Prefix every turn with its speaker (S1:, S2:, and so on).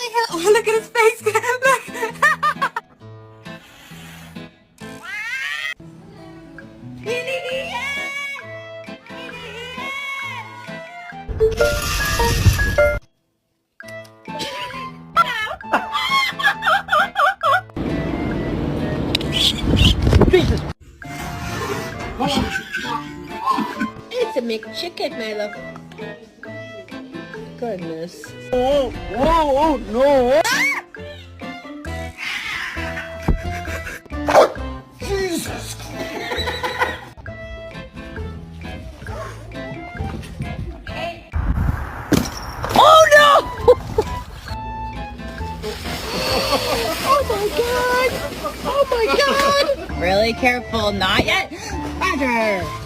S1: my hell. Oh, look at his face. Look.
S2: Jesus!
S1: It's a McChicken, my love. Goodness.
S2: Oh, whoa, oh, no! Jesus! Oh no!
S1: Oh my god! Oh my god!
S3: Really careful, not yet. Roger.